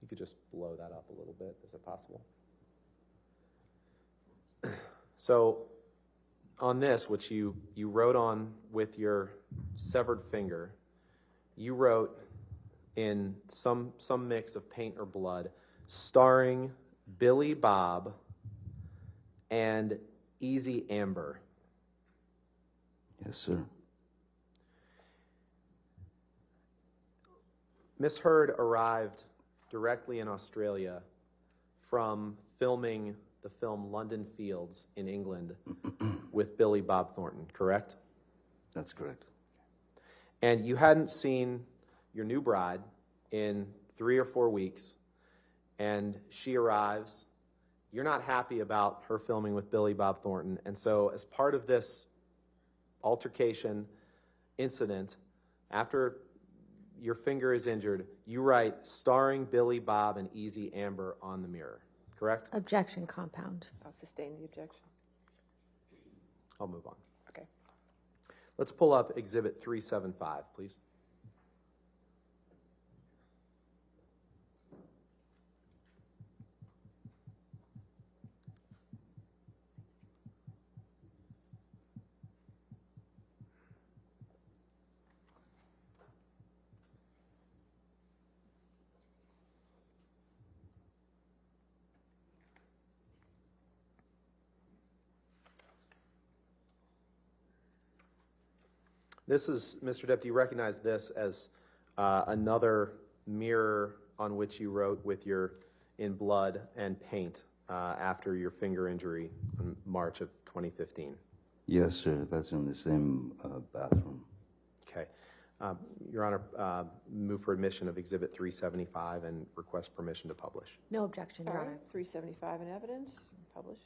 you could just blow that up a little bit. Is it possible? So on this, which you wrote on with your severed finger, you wrote in some mix of paint or blood, starring Billy Bob and Easy Amber. Yes, sir. Miss Heard arrived directly in Australia from filming the film London Fields in England with Billy Bob Thornton, correct? That's correct. And you hadn't seen your new bride in 3 or 4 weeks, and she arrives. You're not happy about her filming with Billy Bob Thornton, and so as part of this altercation incident, after your finger is injured, you write starring Billy Bob and Easy Amber on the mirror, correct? Objection, compound. I'll sustain the objection. I'll move on. Okay. Let's pull up Exhibit 375, please. This is, Mr. Deputy, you recognize this as another mirror on which you wrote with in blood and paint after your finger injury in March of 2015. Yes, sir. That's in the same bathroom. Okay. Your Honor, move for admission of Exhibit 375 and request permission to publish. No objection, Your All Honor. right, 375 in evidence, publish.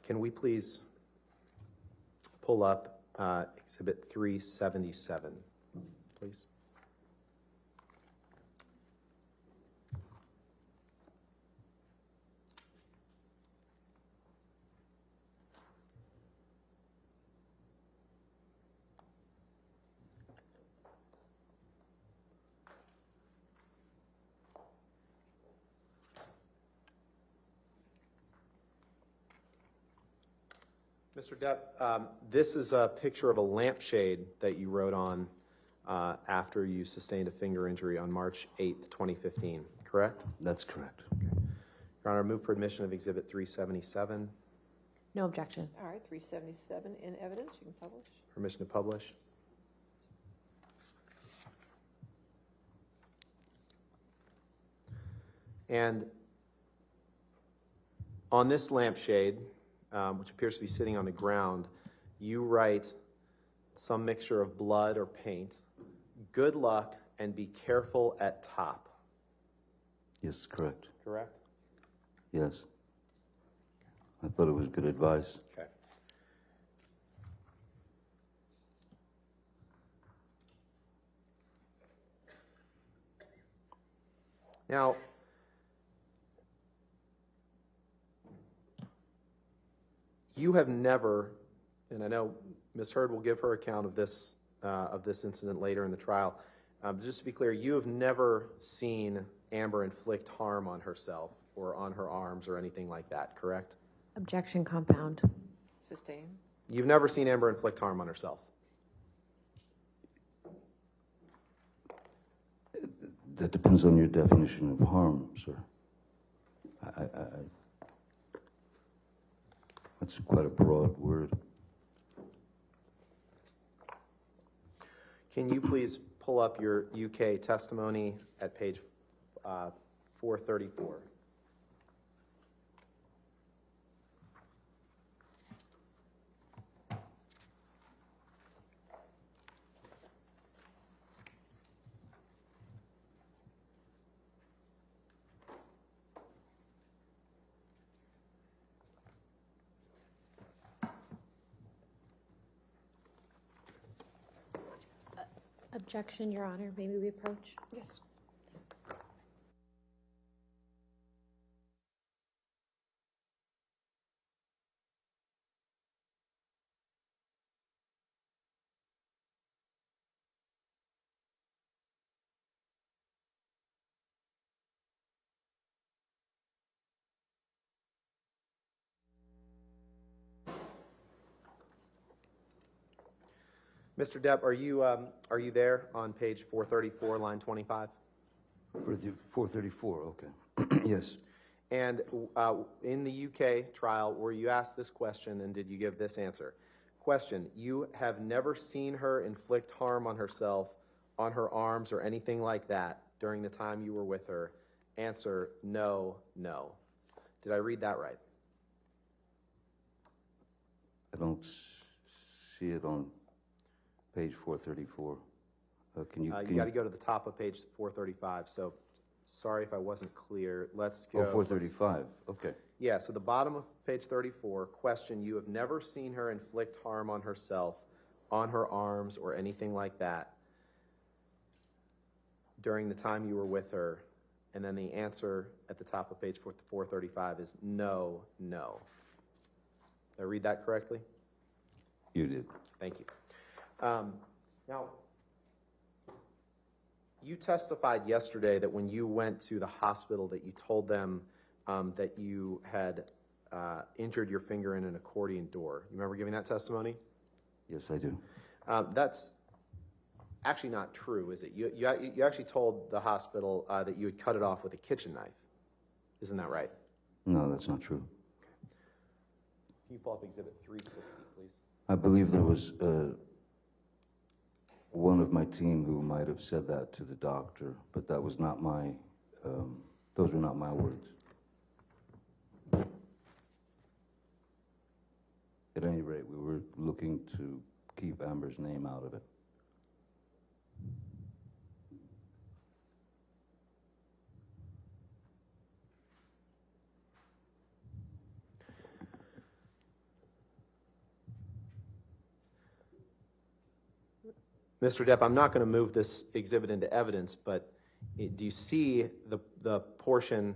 Can we please pull up Exhibit 377, please? Mr. Depp, this is a picture of a lampshade that you wrote on after you sustained a finger injury on March 8th, 2015, correct? That's correct. Okay. Your Honor, move for admission of Exhibit 377. No objection. All right, 377 in evidence, you can publish. Permission to publish. And on this lampshade, which appears to be sitting on the ground, you write some mixture of blood or paint. Good luck and be careful at top. Yes, correct. Correct? Yes. I thought it was good advice. Okay. Now, you have never, and I know Ms. Heard will give her account of this incident later in the trial. Just to be clear, you have never seen Amber inflict harm on herself or on her arms or anything like that, correct? Objection, compound. Sustain. You've never seen Amber inflict harm on herself? That depends on your definition of harm, sir. That's quite a broad word. Can you please pull up your UK testimony at page 434? Objection, Your Honor. Maybe we approach? Yes. Mr. Depp, are you there on page 434, line 25? 434, okay. Yes. And in the UK trial, were you asked this question and did you give this answer? Question, you have never seen her inflict harm on herself, on her arms, or anything like that during the time you were with her? Answer, no, no. Did I read that right? I don't see it on page 434. Can you You got to go to the top of page 435. So sorry if I wasn't clear. Let's go. Oh, 435. Okay. Yeah, so the bottom of page 34, question, you have never seen her inflict harm on herself, on her arms, or anything like that during the time you were with her. And then the answer at the top of page 435 is no, no. Did I read that correctly? You did. Thank you. Now, you testified yesterday that when you went to the hospital that you told them that you had injured your finger in an accordion door. You remember giving that testimony? Yes, I do. That's actually not true, is it? You actually told the hospital that you had cut it off with a kitchen knife. Isn't that right? No, that's not true. Can you pull up Exhibit 360, please? I believe there was one of my team who might have said that to the doctor, but that was not my, those were not my words. At any rate, we were looking to keep Amber's name out of it. Mr. Depp, I'm not going to move this exhibit into evidence, but do you see the portion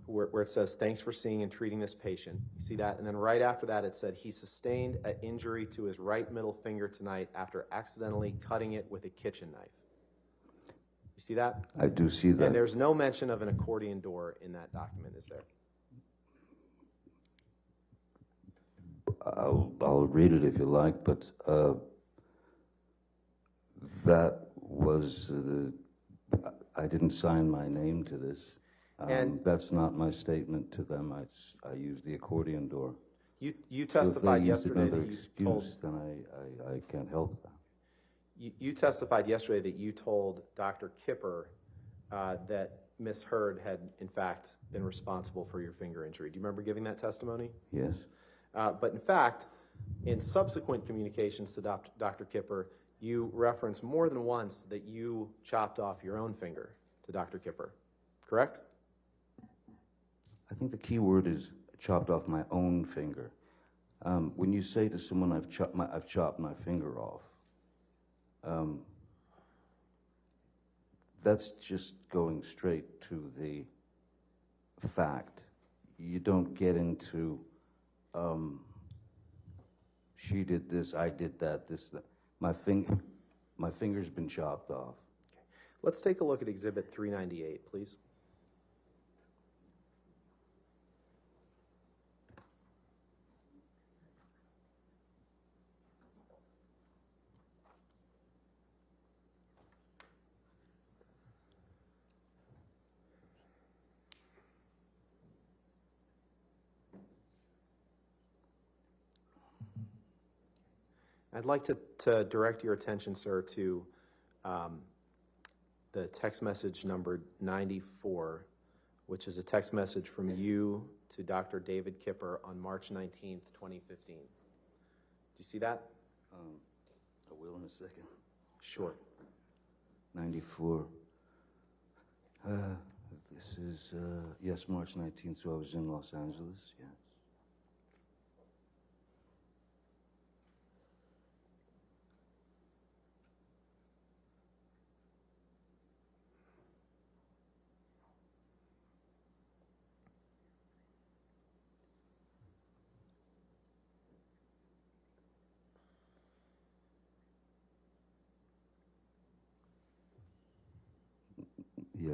where it says, thanks for seeing and treating this patient? You see that? And then right after that, it said, he sustained an injury to his right middle finger tonight after accidentally cutting it with a kitchen knife. You see that? I do see that. And there's no mention of an accordion door in that document, is there? I'll read it if you like, but that was I didn't sign my name to this. And that's not my statement to them. I used the accordion door. You testified yesterday that you excuse, told. Then I can't help that. You testified yesterday that you told Dr. Kipper that Ms. Hurd had, in fact, been responsible for your finger injury. Do you remember giving that testimony? Yes. But in fact, in subsequent communications to Dr. Kipper, you referenced more than once that you chopped off your own finger to Dr. Kipper, correct? I think the key word is chopped off my own finger. When you say to someone, I've chopped my finger off, that's just going straight to the fact. You don't get into, she did this, I did that, this, that. My finger's been chopped off. Okay. Let's take a look at Exhibit 398, please. I'd like to direct your attention, sir, to the text message number 94, which is a text message from you to Dr. David Kipper on March 19th, 2015. Do you see that? I will in a second. Sure. 94. This is, yes, March 19th, so I was in Los Angeles, yes.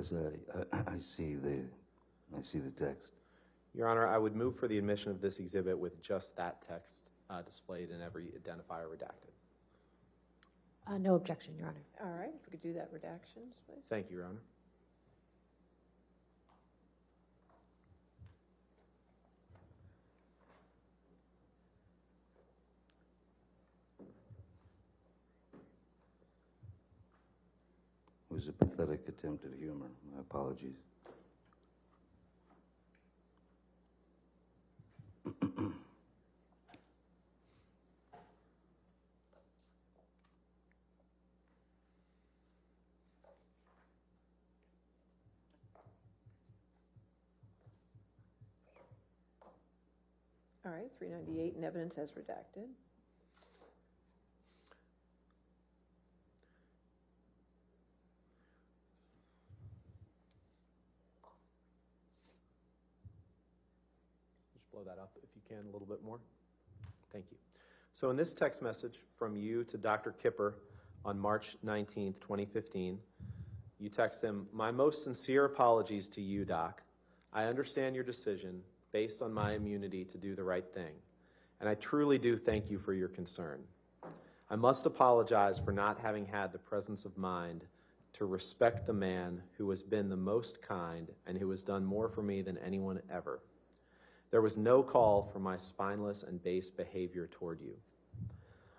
Yes, I see the text. Your Honor, I would move for the admission of this exhibit with just that text displayed and every identifier redacted. No objection, Your Honor. All right, if we could do that redactions, please. Thank you, Your Honor. It was a pathetic attempt at humor. My apologies. All right, 398 in evidence as redacted. Just blow that up if you can a little bit more. Thank you. So in this text message from you to Dr. Kipper on March 19th, 2015, you text him, "My most sincere apologies to you, Doc. I understand your decision based on my immunity to do the right thing, and I truly do thank you for your concern. I must apologize for not having had the presence of mind to respect the man who has been the most kind and who has done more for me than anyone ever. There was no call for my spineless and base behavior toward you.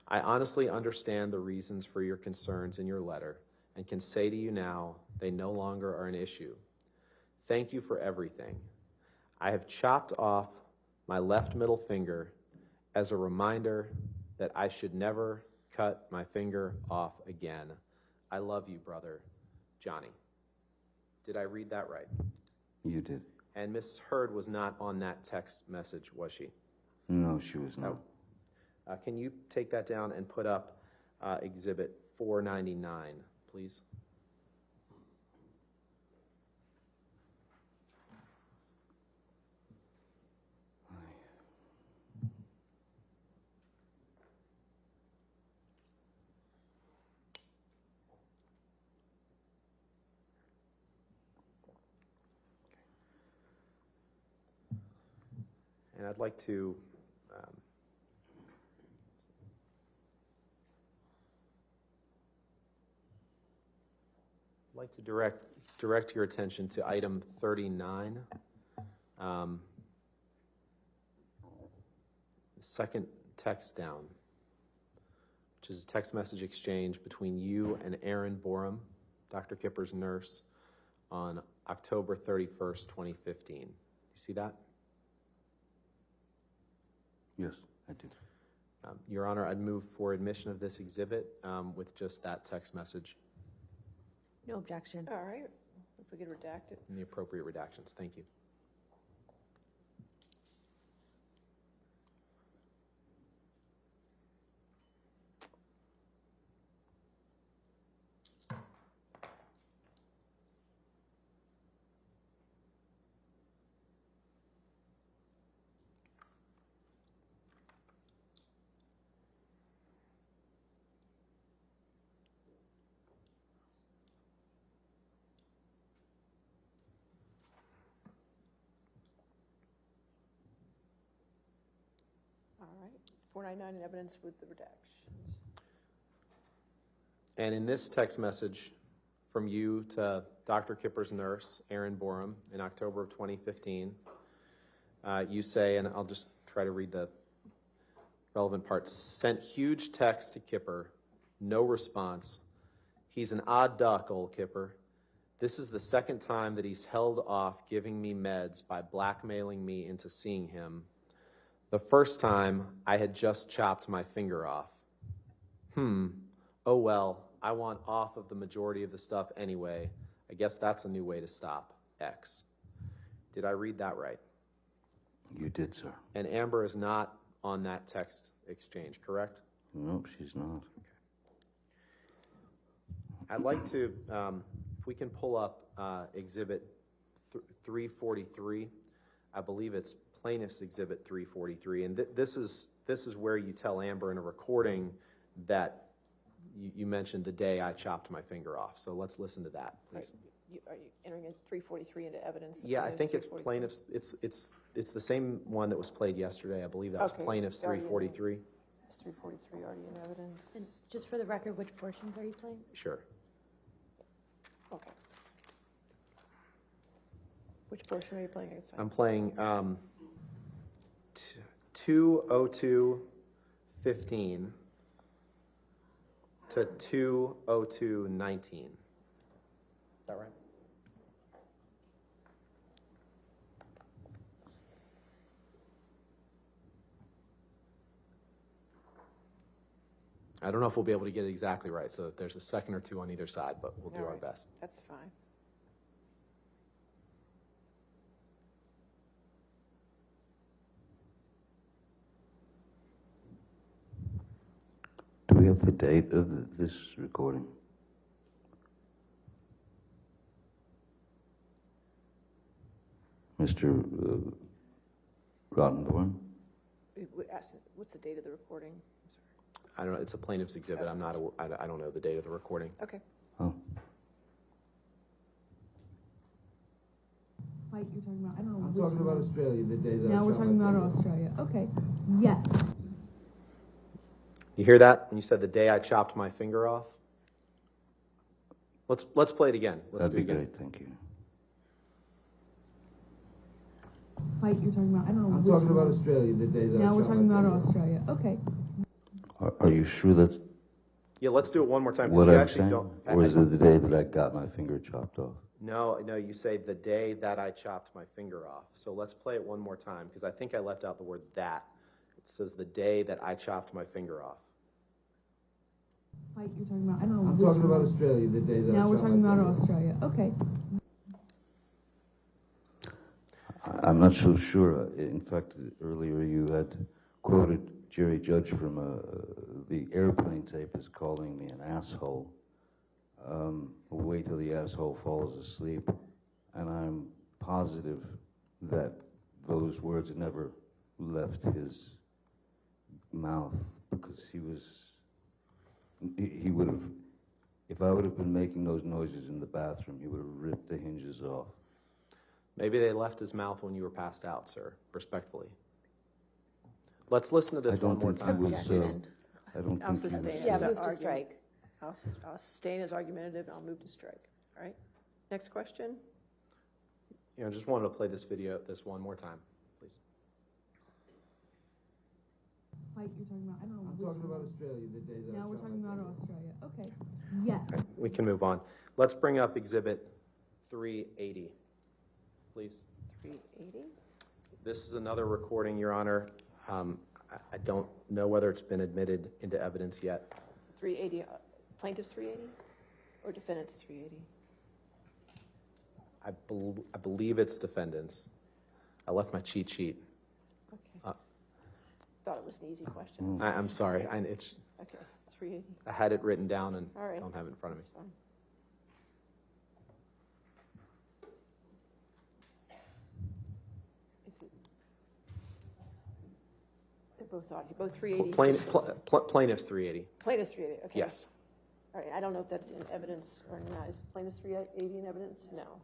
I honestly understand the reasons for your concerns in your letter and can say to you now they no longer are an issue. Thank you for everything. I have chopped off my left middle finger as a reminder that I should never cut my finger off again. I love you, brother, Johnny." Did I read that right? You did. And Miss Hurd was not on that text message, was she? No, she was not. Can you take that down and put up Exhibit 499, please? And I'd like to direct your attention to item 39, the second text down, which is a text message exchange between you and Erin Borum, Dr. Kipper's nurse, on October 31st, 2015. You see that? Yes, I did. Your Honor, I'd move for admission of this exhibit with just that text message No objection. All right, if we could redact it. and the appropriate redactions. Thank you. All right, 499 in evidence with the redactions. And in this text message from you to Dr. Kipper's nurse, Erin Borum, in October of 2015, you say, and I'll just try to read the relevant parts, "Sent huge text to Kipper, no response. He's an odd duck, old Kipper. This is the second time that he's held off giving me meds by blackmailing me into seeing him. The first time, I had just chopped my finger off. Oh well, I want off of the majority of the stuff anyway. I guess that's a new way to stop. X." Did I read that right? You did, sir. And Amber is not on that text exchange, correct? Nope, she's not. I'd like to, if we can pull up Exhibit 343. I believe it's Plaintiff's Exhibit 343. And this is where you tell Amber in a recording that you mentioned the day I chopped my finger off. So let's listen to that, please. are you entering in 343 into evidence? The Yeah, I plaintiff's think it's 343? plaintiffs, it's the same one that was played yesterday. I believe that was Okay, plaintiffs it's already in 343. Is 343 already in evidence? And just for the record, which portions are you playing? Sure. Okay. Which portion are you playing against? I'm playing 202:15 to 202:19. Is that right? I don't know if we'll be able to get it exactly right, so there's a second or two on either side, but we'll do All our right. best. That's fine. Do we have the date of this recording? Mr. Rottenborn? What's the date of the recording? I'm sorry. I don't know, it's a plaintiff's exhibit. I don't know the date of the recording. Okay. Oh, Fight you're talking about, I don't know. I'm which talking about one. Australia, the day that Now I we're shot talking my about finger. Australia, okay. Yes. You hear that? When you said the day I chopped my finger off? Let's play it again. Let's that'd do it be again. great, thank you. Fight you're talking about, I don't know. I'm which talking about one. Australia, the day that Now I we're shot talking my about finger. Australia, okay. Are you sure that's Yeah, let's do it one more time. 'Cause what you I'm actually saying? don't. Or is it the day that I got my finger chopped off? No, you say the day that I chopped my finger off. So let's play it one more time, because I think I left out the word that. It says the day that I chopped my finger off. Fight you're talking about, I don't know. I'm which talking about one. Australia, the day that I Now we're shot talking my about finger. Australia, okay. I'm not so sure. In fact, earlier you had quoted Jerry Judge from the airplane tape as calling me an asshole. Wait till the asshole falls asleep. And I'm positive that those words never left his mouth, because he would have, if I would have been making those noises in the bathroom, he would have ripped the hinges off. Maybe they left his mouth when you were passed out, sir, respectfully. Let's listen to this one more time. I don't think I'll he was. sustain it. Yeah, as to move to argue. strike. I'll sustain as argumentative, and I'll move to strike. All right? Next question? You know, just wanted to play this one more time, please. Fight you're talking about, I don't know. I'm which talking about one. Australia, the day that I Now we're shot talking my about finger. Australia, okay. Yes. Okay, we can move on. Let's bring up Exhibit 380, please. 380? This is another recording, Your Honor. I don't know whether it's been admitted into evidence yet. 380, plaintiff's 380? Or defendant's 380? I believe it's defendants. I left my cheat sheet. Okay. Thought it was an easy question. I'm sorry. Okay, 380. I had it written down and All right. don't have it in front of me. That's fine. Is it- They're both 380. Plaintiff's 380. Plaintiff's 380, okay. Yes. All right, I don't know if that's in evidence or not. Is plaintiff's 380 in evidence? No.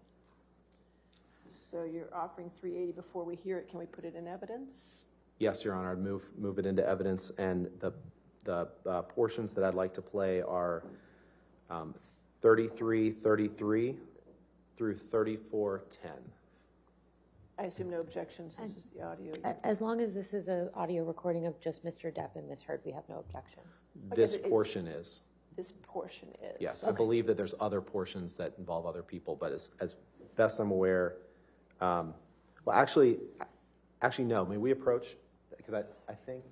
So you're offering 380 before we hear it. Can we put it in evidence? Yes, Your Honor. I'd move it into evidence, and the portions that I'd like to play are 3333 through 3410. I assume no objections. This is the audio. As long as this is an audio recording of just Mr. Depp and Ms. Heard, we have no objection. This but it- portion is. This portion is. Yes, I Okay. believe that there's other portions that involve other people, but as best I'm aware, well, actually, no. May we approach? Because I think.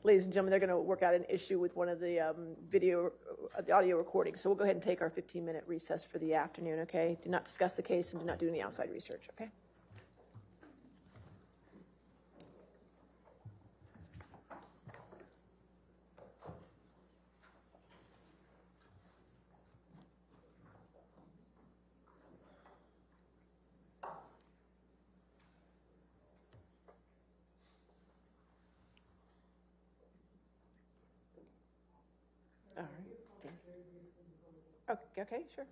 ladies and gentlemen, they're going to work out an issue with one of the the audio recordings. So we'll go ahead and take our 15-minute recess for the afternoon, okay? Do not discuss the case and do not do any outside research, okay? All right. Okay, sure.